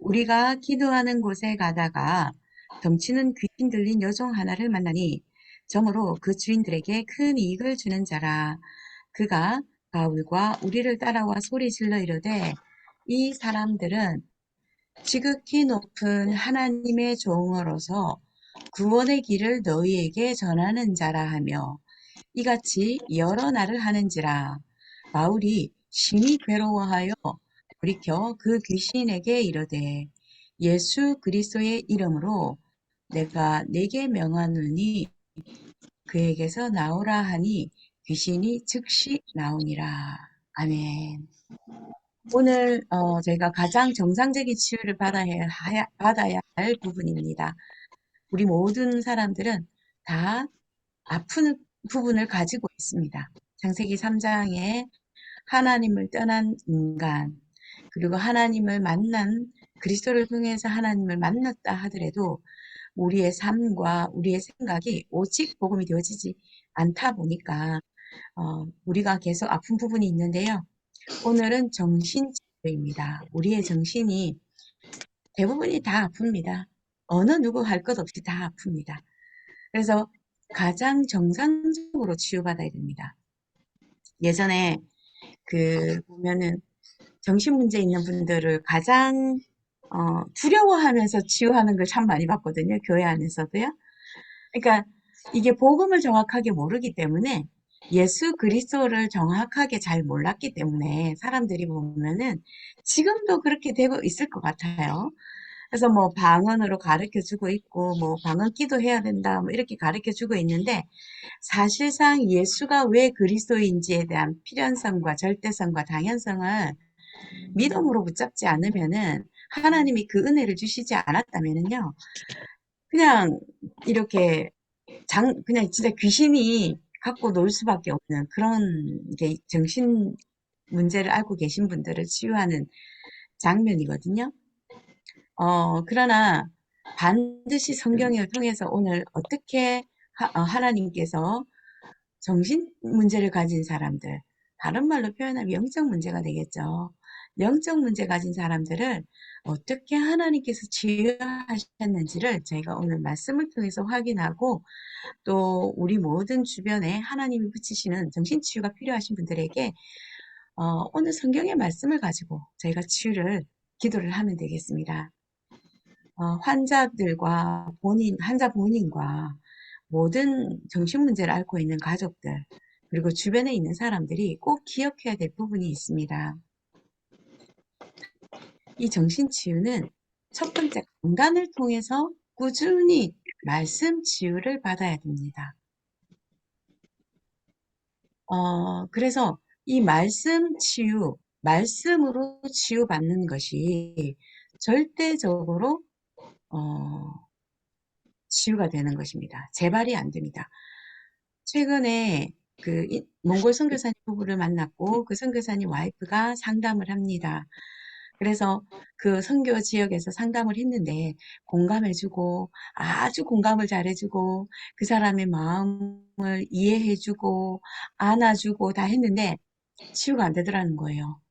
우리가 기도하는 곳에 가다가 덩치는 귀신 들린 여종 하나를 만나니 정으로 그 주인들에게 큰 이익을 주는 자라. 그가 바울과 우리를 따라와 소리질러 이르되 이 사람들은 지극히 높은 하나님의 종으로서 구원의 길을 너희에게 전하는 자라 하며 이같이 여러 날을 하는지라. 바울이 심히 괴로워하여 돌이켜 그 귀신에게 이르되 예수 그리스도의 이름으로 내가 네게 명하노니 그에게서 나오라 하니 귀신이 즉시 나오니라. 아멘. 오늘 저희가 가장 정상적인 치유를 받아야 할 부분입니다. 우리 모든 사람들은 다 아픈 부분을 가지고 있습니다. 창세기 3장에 하나님을 떠난 인간, 그리고 하나님을 만난 그리스도를 통해서 하나님을 만났다 하더라도 우리의 삶과 우리의 생각이 오직 복음이 되어지지 않다 보니까 우리가 계속 아픈 부분이 있는데요. 오늘은 정신치료입니다. 우리의 정신이 대부분이 다 아픕니다. 어느 누구 할 것 없이 다 아픕니다. 그래서 가장 정상적으로 치유받아야 됩니다. 예전에 보면은 정신 문제 있는 분들을 가장 두려워하면서 치유하는 걸 참 많이 봤거든요. 교회 안에서도요. 그러니까 이게 복음을 정확하게 모르기 때문에 예수 그리스도를 정확하게 잘 몰랐기 때문에 사람들이 보면은 지금도 그렇게 되고 있을 것 같아요. 그래서 뭐 방언으로 가르쳐 주고 있고 뭐 방언 기도해야 된다 뭐 이렇게 가르쳐 주고 있는데 사실상 예수가 왜 그리스도인지에 대한 필연성과 절대성과 당연성을 믿음으로 붙잡지 않으면은 하나님이 그 은혜를 주시지 않았다면은요. 그냥 이렇게 그냥 진짜 귀신이 갖고 놀 수밖에 없는 그런 게 정신 문제를 앓고 계신 분들을 치유하는 장면이거든요. 그러나 반드시 성경을 통해서 오늘 어떻게 하나님께서 정신 문제를 가진 사람들, 다른 말로 표현하면 영적 문제가 되겠죠. 영적 문제 가진 사람들을 어떻게 하나님께서 치유하셨는지를 저희가 오늘 말씀을 통해서 확인하고 또 우리 모든 주변에 하나님이 붙이시는 정신치유가 필요하신 분들에게 오늘 성경의 말씀을 가지고 저희가 기도를 하면 되겠습니다. 환자 본인과 모든 정신 문제를 앓고 있는 가족들, 그리고 주변에 있는 사람들이 꼭 기억해야 될 부분이 있습니다. 이 정신치유는 첫 번째 건강을 통해서 꾸준히 말씀 치유를 받아야 됩니다. 그래서 이 말씀으로 치유받는 것이 절대적으로 치유가 되는 것입니다. 재발이 안 됩니다. 최근에 몽골 선교사님 부부를 만났고 그 선교사님 와이프가 상담을 합니다. 그래서 그 선교 지역에서 상담을 했는데 공감해주고 아주 공감을 잘해주고 그 사람의 마음을 이해해주고 안아주고 다 했는데 치유가 안 되더라는 거예요.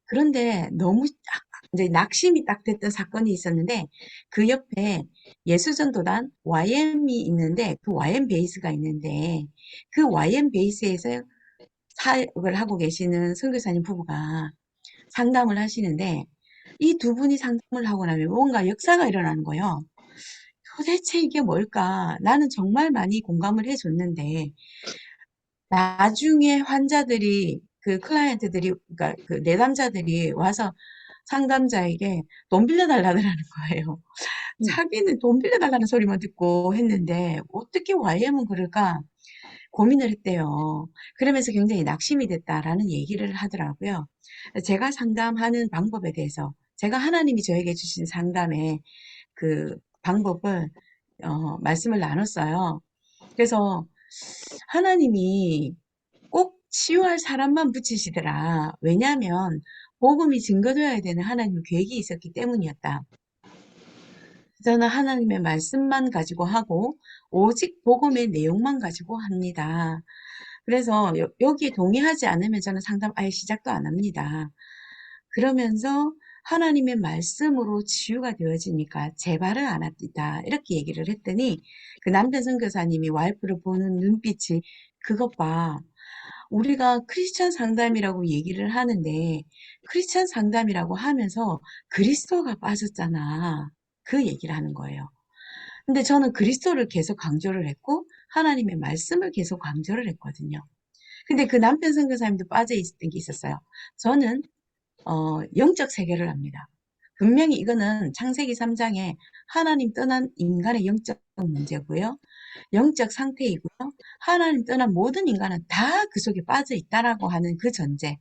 그런데 너무 이제 낙심이 딱 됐던 사건이 있었는데 그 옆에 예수전도단 YM이 있는데 그 YM 베이스가 있는데 그 YM 베이스에서 사역을 하고 계시는 선교사님 부부가 상담을 하시는데 이 두 분이 상담을 하고 나면 뭔가 역사가 일어나는 거예요. 도대체 이게 뭘까? 나는 정말 많이 공감을 해줬는데 나중에 환자들이 그 클라이언트들이 그러니까 그 내담자들이 와서 상담자에게 돈 빌려달라는 거예요. 자기는 돈 빌려달라는 소리만 듣고 했는데 어떻게 YM은 그럴까 고민을 했대요. 그러면서 굉장히 낙심이 됐다라는 얘기를 하더라고요. 제가 상담하는 방법에 대해서 제가 하나님이 저에게 주신 상담의 그 방법을 말씀을 나눴어요. 그래서 하나님이 꼭 치유할 사람만 붙이시더라. 왜냐하면 복음이 증거되어야 되는 하나님의 계획이 있었기 때문이었다. 저는 하나님의 말씀만 가지고 하고 오직 복음의 내용만 가지고 합니다. 그래서 여기에 동의하지 않으면 저는 상담 아예 시작도 안 합니다. 그러면서 하나님의 말씀으로 치유가 되어지니까 재발을 안 합니다. 이렇게 얘기를 했더니 그 남편 선교사님이 와이프를 보는 눈빛이 그것 봐. 우리가 크리스천 상담이라고 얘기를 하는데 크리스천 상담이라고 하면서 그리스도가 빠졌잖아. 그 얘기를 하는 거예요. 근데 저는 그리스도를 계속 강조를 했고 하나님의 말씀을 계속 강조를 했거든요. 근데 그 남편 선교사님도 빠져 있었던 게 있었어요. 저는 영적 세계를 합니다. 분명히 이거는 창세기 3장에 하나님 떠난 인간의 영적 문제고요. 영적 상태이고요. 하나님 떠난 모든 인간은 다 그 속에 빠져 있다라고 하는 그 전제.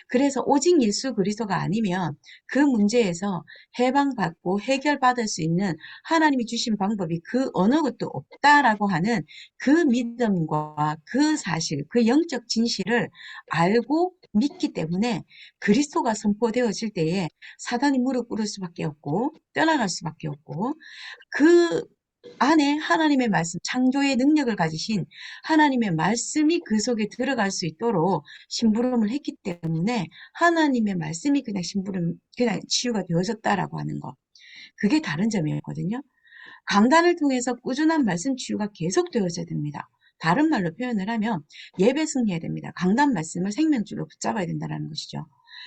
그래서 오직 예수 그리스도가 아니면 그 문제에서 해방받고 해결받을 수 있는 하나님이 주신 방법이 그 어느 것도 없다라고 하는 그 믿음과 그 사실, 그 영적 진실을 알고 믿기 때문에 그리스도가 선포되어질 때에 사단이 무릎 꿇을 수밖에 없고 떠나갈 수밖에 없고 그 안에 하나님의 말씀, 창조의 능력을 가지신 하나님의 말씀이 그 속에 들어갈 수 있도록 심부름을 했기 때문에 하나님의 말씀이 그냥 그냥 치유가 되어졌다라고 하는 거. 그게 다른 점이었거든요. 강단을 통해서 꾸준한 말씀 치유가 계속되어져야 됩니다. 다른 말로 표현을 하면 예배 승리해야 됩니다. 강단 말씀을 생명줄로 붙잡아야 된다는 것이죠.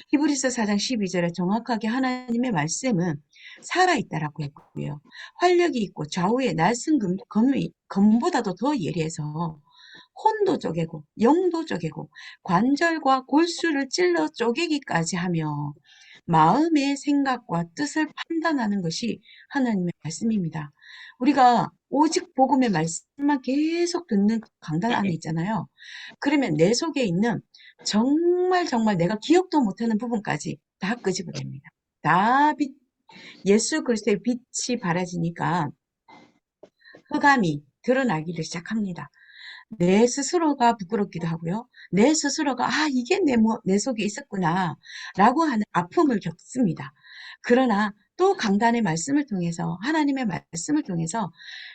히브리서 4장 12절에 정확하게 하나님의 말씀은 살아있다라고 했고요. 활력이 있고 좌우의 날쌘 검보다도 더 예리해서 혼도 쪼개고 영도 쪼개고 관절과 골수를 찔러 쪼개기까지 하며 마음의 생각과 뜻을 판단하는 것이 하나님의 말씀입니다. 우리가 오직 복음의 말씀만 계속 듣는 강단 안에 있잖아요. 그러면 내 속에 있는 정말 정말 내가 기억도 못하는 부분까지 다 끄집어냅니다. 다 예수 그리스도의 빛이 바라지니까 흑암이 드러나기를 시작합니다. 내 스스로가 부끄럽기도 하고요. 내 스스로가 이게 내 속에 있었구나 라고 하는 아픔을 겪습니다. 그러나 또 강단의 말씀을 통해서 하나님의 말씀을 통해서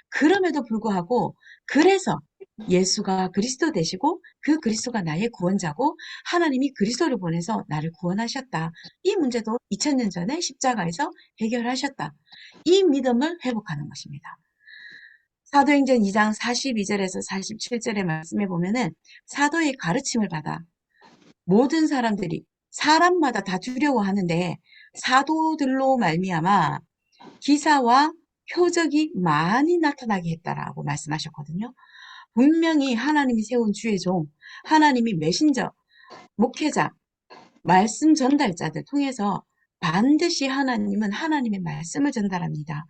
그럼에도 불구하고 그래서 예수가 그리스도 되시고 그 그리스도가 나의 구원자고 하나님이 그리스도를 보내서 나를 구원하셨다. 이 문제도 2000년 전에 십자가에서 해결하셨다. 이 믿음을 회복하는 것입니다. 사도행전 2장 42절에서 47절의 말씀에 보면은 사도의 가르침을 받아 모든 사람들이 사람마다 다 두려워하는데 사도들로 말미암아 기사와 표적이 많이 나타나게 했다라고 말씀하셨거든요. 분명히 하나님이 세운 주의 종, 하나님이 메신저, 목회자, 말씀 전달자들 통해서 반드시 하나님은 하나님의 말씀을 전달합니다.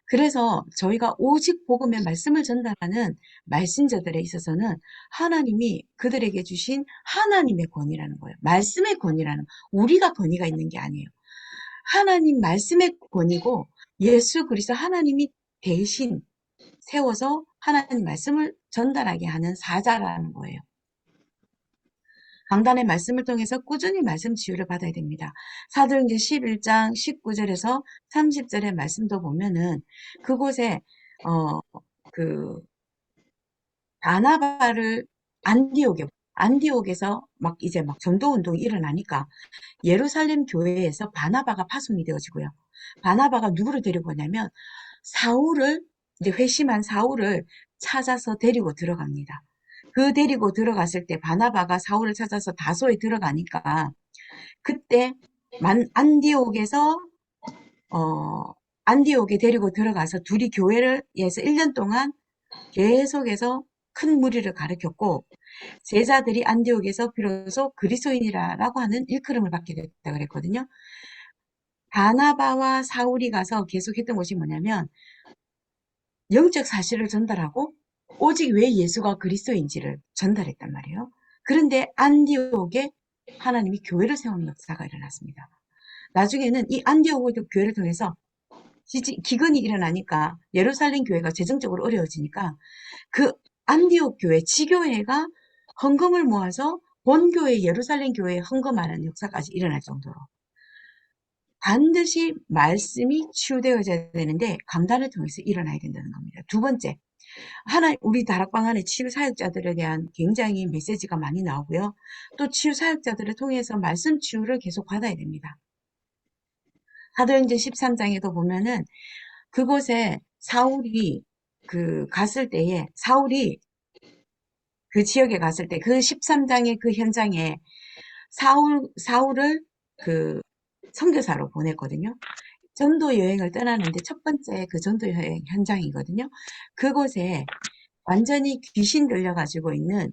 그래서 저희가 오직 복음의 말씀을 전달하는 말씀자들에 있어서는 하나님이 그들에게 주신 하나님의 권위라는 거예요. 말씀의 권위라는 우리가 권위가 있는 게 아니에요. 하나님 말씀의 권위고 예수 그리스도 하나님이 대신 세워서 하나님 말씀을 전달하게 하는 사자라는 거예요. 강단의 말씀을 통해서 꾸준히 말씀 치유를 받아야 됩니다. 사도행전 11장 19절에서 30절의 말씀도 보면은 그곳에 그 바나바를 안디옥에서 막 이제 막 전도 운동이 일어나니까 예루살렘 교회에서 바나바가 파송이 되어지고요. 바나바가 누구를 데리고 오냐면 사울을 이제 회심한 사울을 찾아서 데리고 들어갑니다. 그 데리고 들어갔을 때 바나바가 사울을 찾아서 다소에 들어가니까 그때 안디옥에서 안디옥에 데리고 들어가서 둘이 교회를 해서 1년 동안 계속해서 큰 무리를 가르쳤고 제자들이 안디옥에서 비로소 그리스도인이라고 하는 일컬음을 받게 됐다 그랬거든요. 바나바와 사울이 가서 계속했던 것이 뭐냐면 영적 사실을 전달하고 오직 왜 예수가 그리스도인지를 전달했단 말이에요. 그런데 안디옥에 하나님이 교회를 세우는 역사가 일어났습니다. 나중에는 이 안디옥 교회를 통해서 기근이 일어나니까 예루살렘 교회가 재정적으로 어려워지니까 그 안디옥 교회 지교회가 헌금을 모아서 본교회 예루살렘 교회에 헌금하는 역사까지 일어날 정도로 반드시 말씀이 치유되어져야 되는데 강단을 통해서 일어나야 된다는 겁니다. 두 번째, 우리 다락방 안에 치유 사역자들에 대한 굉장히 메시지가 많이 나오고요. 또 치유 사역자들을 통해서 말씀 치유를 계속 받아야 됩니다. 사도행전 13장에도 보면은 그곳에 사울이 갔을 때에 사울이 그 지역에 갔을 때 그 13장의 그 현장에 사울을 그 선교사로 보냈거든요. 전도 여행을 떠나는데 첫 번째 그 전도 여행 현장이거든요. 그곳에 완전히 귀신 들려가지고 있는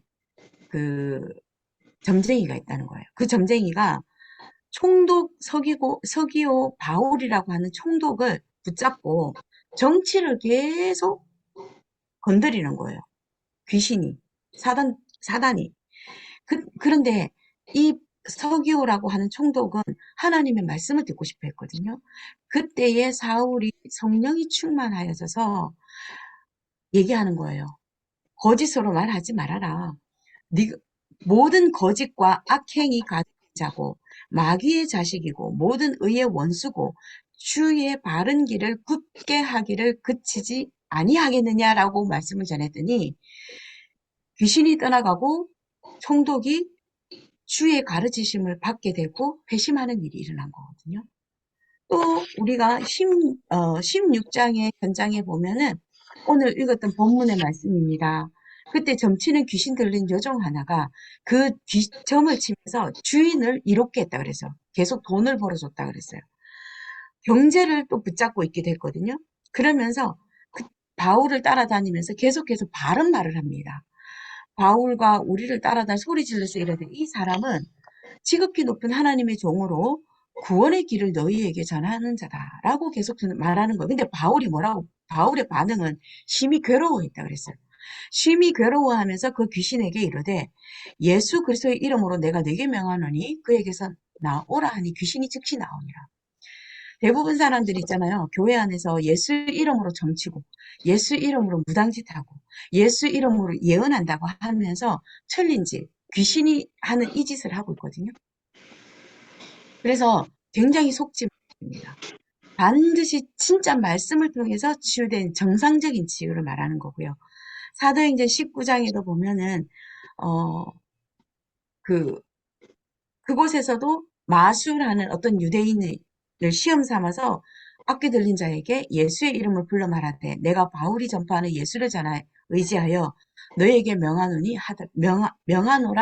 그 점쟁이가 있다는 거예요. 그 점쟁이가 서기오 바울이라고 하는 총독을 붙잡고 정치를 계속 건드리는 거예요. 귀신이, 사단이. 그런데 이 서기오라고 하는 총독은 하나님의 말씀을 듣고 싶어 했거든요. 그때에 사울이 성령이 충만하여져서 얘기하는 거예요. 거짓으로 말하지 말아라. 모든 거짓과 악행이 가득한 자고 마귀의 자식이고 모든 의의 원수고 주의 바른 길을 굳게 하기를 그치지 아니하겠느냐라고 말씀을 전했더니 귀신이 떠나가고 총독이 주의 가르치심을 받게 되고 회심하는 일이 일어난 거거든요. 또 우리가 16장의 현장에 보면은 오늘 읽었던 본문의 말씀입니다. 그때 점치는 귀신 들린 여종 하나가 그 점을 치면서 주인을 이롭게 했다 그래서 계속 돈을 벌어줬다 그랬어요. 경제를 또 붙잡고 있게 됐거든요. 그러면서 바울을 따라다니면서 계속해서 바른 말을 합니다. 바울과 우리를 따라다 소리 질러서 이르되 이 사람은 지극히 높은 하나님의 종으로 구원의 길을 너희에게 전하는 자다라고 계속 말하는 거예요. 근데 바울의 반응은 심히 괴로워했다 그랬어요. 심히 괴로워하면서 그 귀신에게 이르되 예수 그리스도의 이름으로 내가 네게 명하노니 그에게서 나오라 하니 귀신이 즉시 나오니라. 대부분 사람들이 있잖아요. 교회 안에서 예수 이름으로 점치고 예수 이름으로 무당짓하고 예수 이름으로 예언한다고 하면서 천린지 귀신이 하는 이 짓을 하고 있거든요. 그래서 굉장히 속지 말입니다. 반드시 진짜 말씀을 통해서 치유된 정상적인 치유를 말하는 거고요. 사도행전 19장에도 보면은 어, 그 그곳에서도 마술하는 어떤 유대인을 시험 삼아서 악귀 들린 자에게 예수의 이름을 불러 말하되 내가 바울이 전파하는 예수를 전하 의지하여 너에게 명하노라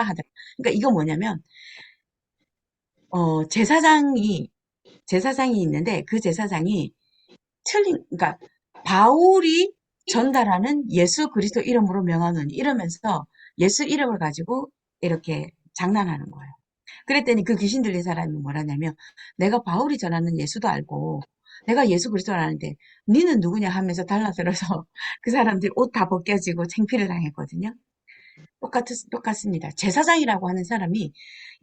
하더라. 그러니까 이거 뭐냐면 제사장이 있는데 그 제사장이 그러니까 바울이 전달하는 예수 그리스도 이름으로 명하노니 이러면서 예수 이름을 가지고 이렇게 장난하는 거예요. 그랬더니 그 귀신 들린 사람이 뭐라냐면 내가 바울이 전하는 예수도 알고 내가 예수 그리스도를 아는데 니는 누구냐 하면서 달라들어서 그 사람들 옷 다 벗겨지고 창피를 당했거든요. 똑같습니다. 제사장이라고 하는 사람이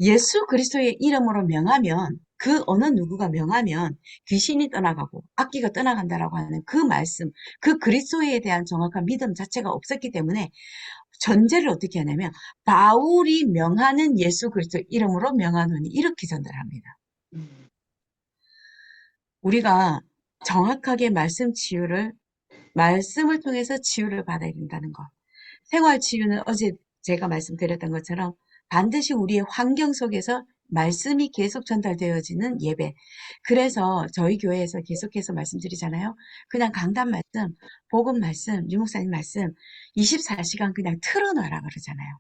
예수 그리스도의 이름으로 명하면 그 어느 누구가 명하면 귀신이 떠나가고 악기가 떠나간다라고 하는 그 말씀, 그 그리스도에 대한 정확한 믿음 자체가 없었기 때문에 전제를 어떻게 하냐면 바울이 명하는 예수 그리스도 이름으로 명하노니 이렇게 전달합니다. 우리가 정확하게 말씀을 통해서 치유를 받아야 된다는 것. 생활 치유는 어제 제가 말씀드렸던 것처럼 반드시 우리의 환경 속에서 말씀이 계속 전달되어지는 예배. 그래서 저희 교회에서 계속해서 말씀드리잖아요. 그냥 강단 말씀, 복음 말씀, 유목사님 말씀 24시간 그냥 틀어놔라 그러잖아요.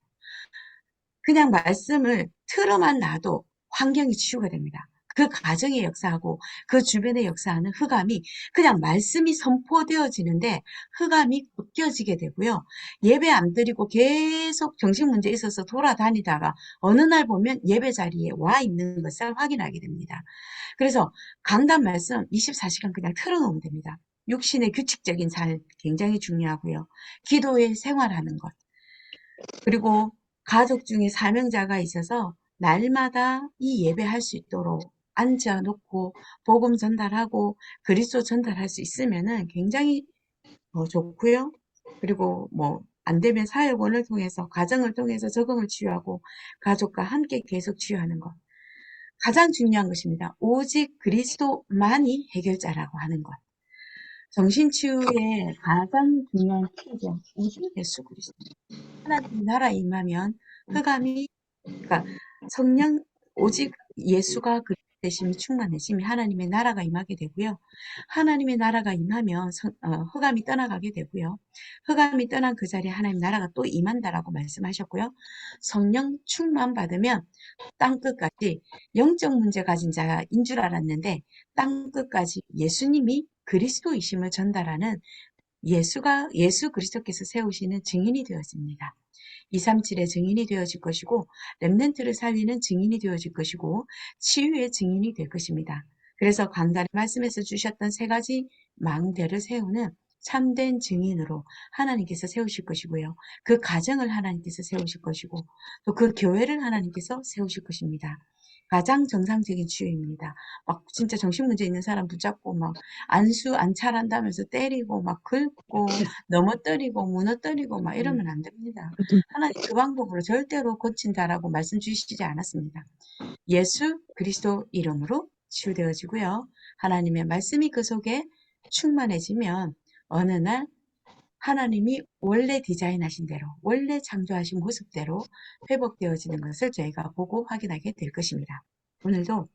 그냥 말씀을 틀어만 놔도 환경이 치유가 됩니다. 그 가정의 역사하고 그 주변의 역사하는 흑암이 그냥 말씀이 선포되어지는데 흑암이 벗겨지게 되고요. 예배 안 드리고 계속 정신문제 있어서 돌아다니다가 어느 날 보면 예배 자리에 와 있는 것을 확인하게 됩니다. 그래서 강단 말씀 24시간 그냥 틀어놓으면 됩니다. 육신의 규칙적인 삶 굉장히 중요하고요. 기도에 생활하는 것. 그리고 가족 중에 사명자가 있어서 날마다 이 예배할 수 있도록 앉아놓고 복음 전달하고 그리스도 전달할 수 있으면은 굉장히 좋고요. 그리고 뭐 안 되면 사역원을 통해서 가정을 통해서 적응을 치유하고 가족과 함께 계속 치유하는 것. 가장 중요한 것입니다. 오직 그리스도만이 해결자라고 하는 것. 정신치유의 가장 중요한 키죠. 오직 예수 그리스도. 하나님 나라에 임하면 흑암이 그러니까 성령 오직 예수가 되심이 충만해짐이 하나님의 나라가 임하게 되고요. 하나님의 나라가 임하면 흑암이 떠나가게 되고요. 흑암이 떠난 그 자리에 하나님 나라가 또 임한다라고 말씀하셨고요. 성령 충만 받으면 땅끝까지 영적 문제 가진 자인 줄 알았는데 땅끝까지 예수님이 그리스도이심을 전달하는 예수 그리스도께서 세우시는 증인이 되어집니다. 237의 증인이 되어질 것이고 렘넌트를 살리는 증인이 되어질 것이고 치유의 증인이 될 것입니다. 그래서 강단의 말씀에서 주셨던 세 가지 망대를 세우는 참된 증인으로 하나님께서 세우실 것이고요. 그 가정을 하나님께서 세우실 것이고 또 그 교회를 하나님께서 세우실 것입니다. 가장 정상적인 치유입니다. 막 진짜 정신문제 있는 사람 붙잡고 막 안찰한다면서 때리고 막 긁고 넘어뜨리고 무너뜨리고 막 음, 이러면 안 됩니다. 하나님 그 방법으로 절대로 고친다라고 말씀 주시지 않았습니다. 예수 그리스도 이름으로 치유되어지고요. 하나님의 말씀이 그 속에 충만해지면 어느 날 하나님이 원래 디자인하신 대로, 원래 창조하신 모습대로 회복되어지는 것을 저희가 보고 확인하게 될 것입니다. 오늘도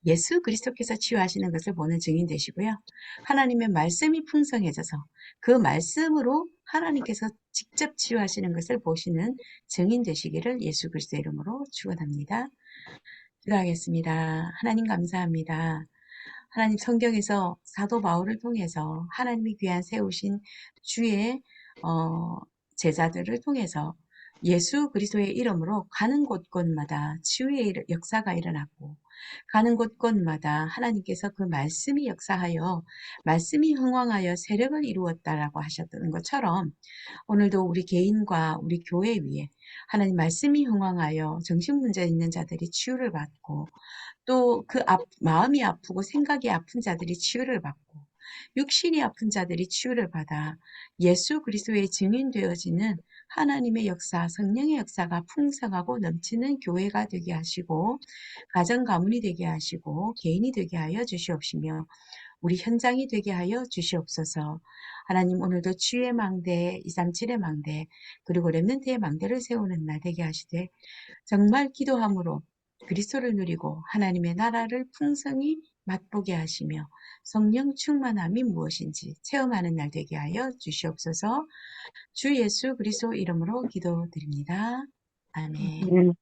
예수 그리스도께서 치유하시는 것을 보는 증인 되시고요. 하나님의 말씀이 풍성해져서 그 말씀으로 하나님께서 직접 치유하시는 것을 보시는 증인 되시기를 예수 그리스도 이름으로 축원합니다. 기도하겠습니다. 하나님 감사합니다. 하나님 성경에서 사도 바울을 통해서 하나님이 귀한 세우신 주의 제자들을 통해서 예수 그리스도의 이름으로 가는 곳곳마다 치유의 역사가 일어났고 가는 곳곳마다 하나님께서 그 말씀이 역사하여 말씀이 흥왕하여 세력을 이루었다라고 하셨던 것처럼 오늘도 우리 개인과 우리 교회 위에 하나님 말씀이 흥왕하여 정신문제 있는 자들이 치유를 받고 또 그 마음이 아프고 생각이 아픈 자들이 치유를 받고 육신이 아픈 자들이 치유를 받아 예수 그리스도의 증인되어지는 하나님의 역사, 성령의 역사가 풍성하고 넘치는 교회가 되게 하시고 가정 가문이 되게 하시고 개인이 되게 하여 주시옵시며 우리 현장이 되게 하여 주시옵소서. 하나님 오늘도 치유의 망대, 237의 망대, 그리고 렘넌트의 망대를 세우는 날 되게 하시되 정말 기도함으로 그리스도를 누리고 하나님의 나라를 풍성히 맛보게 하시며 성령 충만함이 무엇인지 체험하는 날 되게 하여 주시옵소서. 주 예수 그리스도 이름으로 기도드립니다. 아멘.